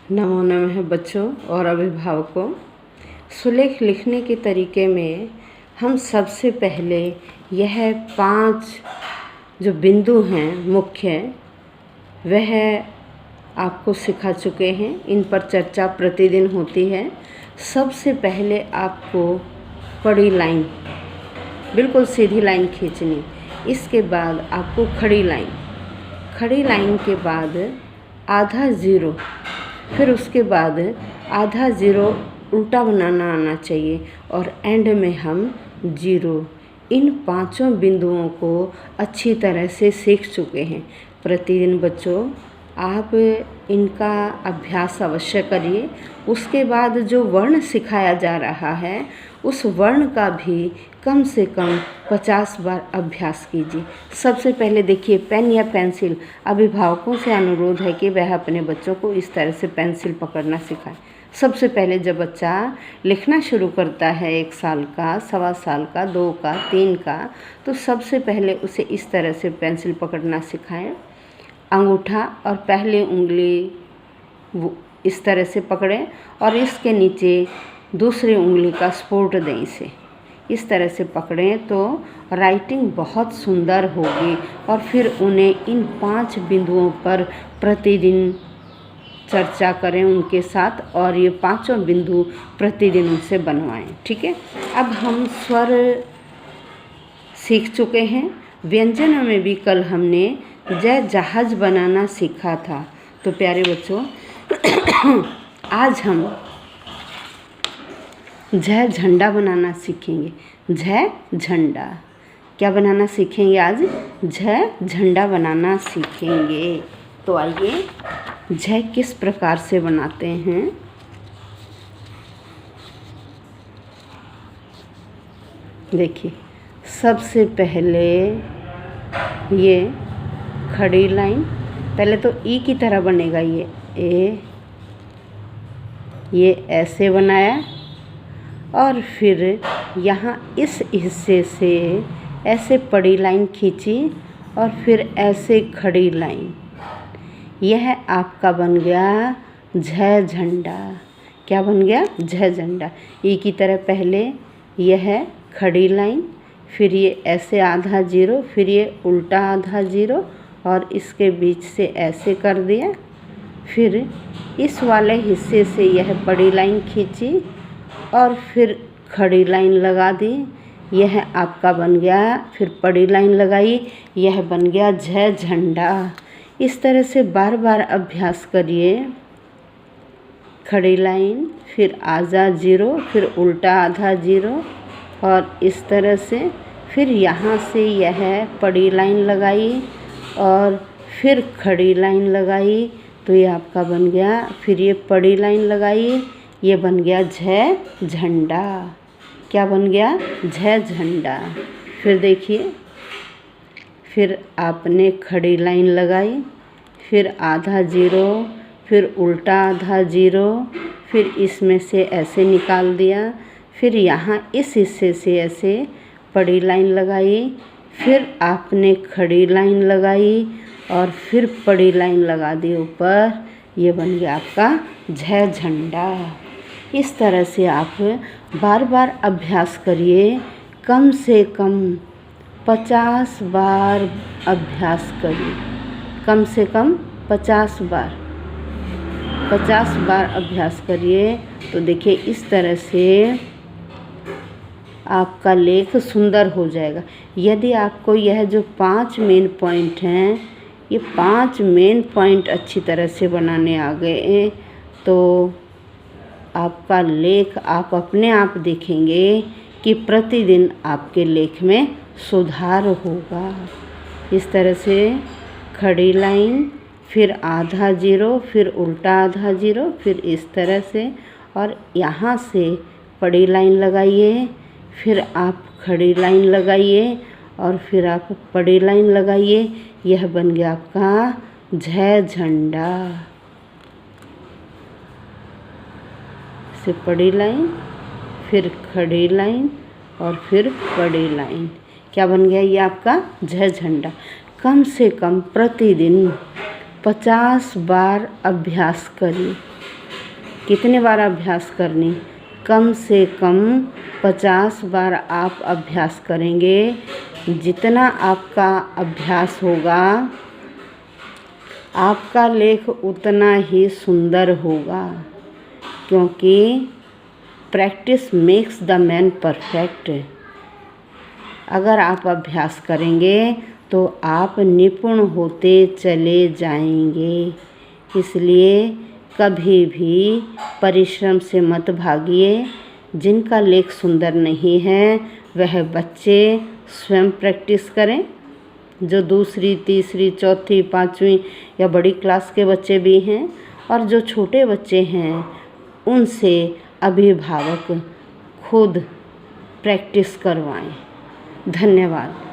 नमो नमः बच्चों और अभिभावकों। सुलेख लिखने के तरीके में हम सबसे पहले यह 5 जो बिंदु हैं मुख्य, वह आपको सिखा चुके हैं। इन पर चर्चा प्रतिदिन होती है। सबसे पहले आपको पड़ी लाइन, बिल्कुल सीधी लाइन खींचनी। इसके बाद आपको खड़ी लाइन के बाद आधा ज़ीरो, फिर उसके बाद आधा ज़ीरो उल्टा बनाना आना चाहिए और एंड में हम ज़ीरो। इन 5 बिंदुओं को अच्छी तरह से सीख चुके हैं। प्रतिदिन बच्चों आप इनका अभ्यास अवश्य करिए। उसके बाद जो वर्ण सिखाया जा रहा है उस वर्ण का भी कम से कम 50 बार अभ्यास कीजिए। सबसे पहले देखिए, पेन या पेंसिल, अभिभावकों से अनुरोध है कि वह अपने बच्चों को इस तरह से पेंसिल पकड़ना सिखाएं। सबसे पहले जब बच्चा लिखना शुरू करता है 1 साल का, 1.25 साल का, 2 का, 3 का, तो सबसे पहले उसे इस तरह से पेंसिल पकड़ना सिखाएं। अंगूठा और पहली उंगली वो इस तरह से पकड़ें और इसके नीचे दूसरी उंगली का सपोर्ट दें। इसे इस तरह से पकड़ें तो राइटिंग बहुत सुंदर होगी। और फिर उन्हें इन 5 बिंदुओं पर प्रतिदिन चर्चा करें उनके साथ और ये 5 बिंदु प्रतिदिन उनसे बनवाएं। ठीक है। अब हम स्वर सीख चुके हैं। व्यंजनों में भी कल हमने जय जहाज बनाना सीखा था। तो प्यारे बच्चों आज हम जय झंडा बनाना सीखेंगे। जय झंडा क्या बनाना सीखेंगे आज? जय झंडा बनाना सीखेंगे। तो आइए जय किस प्रकार से बनाते हैं। देखिए, सबसे पहले ये खड़ी लाइन, पहले तो ई की तरह बनेगा। ये ऐसे बनाया और फिर यहाँ इस हिस्से से ऐसे पड़ी लाइन खींची और फिर ऐसे खड़ी लाइन। यह आपका बन गया जय झंडा। क्या बन गया? जय झंडा। ई की तरह पहले यह खड़ी लाइन, फिर ये ऐसे आधा ज़ीरो, फिर ये उल्टा आधा ज़ीरो और इसके बीच से ऐसे कर दिया। फिर इस वाले हिस्से से यह बड़ी लाइन खींची और फिर खड़ी लाइन लगा दी। यह आपका बन गया। फिर बड़ी लाइन लगाई, यह बन गया जय झंडा। इस तरह से बार बार अभ्यास करिए। खड़ी लाइन, फिर आधा ज़ीरो, फिर उल्टा आधा ज़ीरो और इस तरह से। फिर यहाँ से यह बड़ी लाइन लगाई और फिर खड़ी लाइन लगाई, तो ये आपका बन गया। फिर ये बड़ी लाइन लगाई, ये बन गया जय झंडा। क्या बन गया? जय झंडा। फिर देखिए, फिर आपने खड़ी लाइन लगाई, फिर आधा ज़ीरो, फिर उल्टा आधा ज़ीरो, फिर इसमें से ऐसे निकाल दिया। फिर यहाँ इस हिस्से से ऐसे बड़ी लाइन लगाई, फिर आपने खड़ी लाइन लगाई और फिर बड़ी लाइन लगा दी ऊपर। ये बन गया आपका जय झंडा। इस तरह से आप बार बार अभ्यास करिए। कम से कम 50 बार अभ्यास करिए। कम से कम 50 बार अभ्यास करिए। तो देखिए, इस तरह से आपका लेख सुंदर हो जाएगा। यदि आपको यह जो 5 मेन पॉइंट हैं, ये 5 मेन पॉइंट अच्छी तरह से बनाने आ गए तो आपका लेख आप अपने आप देखेंगे कि प्रतिदिन आपके लेख में सुधार होगा। इस तरह से खड़ी लाइन, फिर आधा ज़ीरो, फिर उल्टा आधा ज़ीरो, फिर इस तरह से और यहाँ से बड़ी लाइन लगाइए, फिर आप खड़ी लाइन लगाइए और फिर आप बड़ी लाइन लगाइए। यह बन गया आपका जय झंडा। से बड़ी लाइन, फिर खड़ी लाइन और फिर बड़ी लाइन। क्या बन गया? ये आपका जय झंडा। कम से कम प्रतिदिन 50 बार अभ्यास करिए। कितने बार अभ्यास करनी? कम से कम 50 बार आप अभ्यास करेंगे। जितना आपका अभ्यास होगा आपका लेख उतना ही सुंदर होगा, क्योंकि practice makes the man perfect. अगर आप अभ्यास करेंगे तो आप निपुण होते चले जाएंगे। इसलिए कभी भी परिश्रम से मत भागिए। जिनका लेख सुंदर नहीं है वह बच्चे स्वयं प्रैक्टिस करें। जो दूसरी, तीसरी, चौथी, पाँचवीं या बड़ी क्लास के बच्चे भी हैं, और जो छोटे बच्चे हैं उनसे अभिभावक खुद प्रैक्टिस करवाएं। धन्यवाद।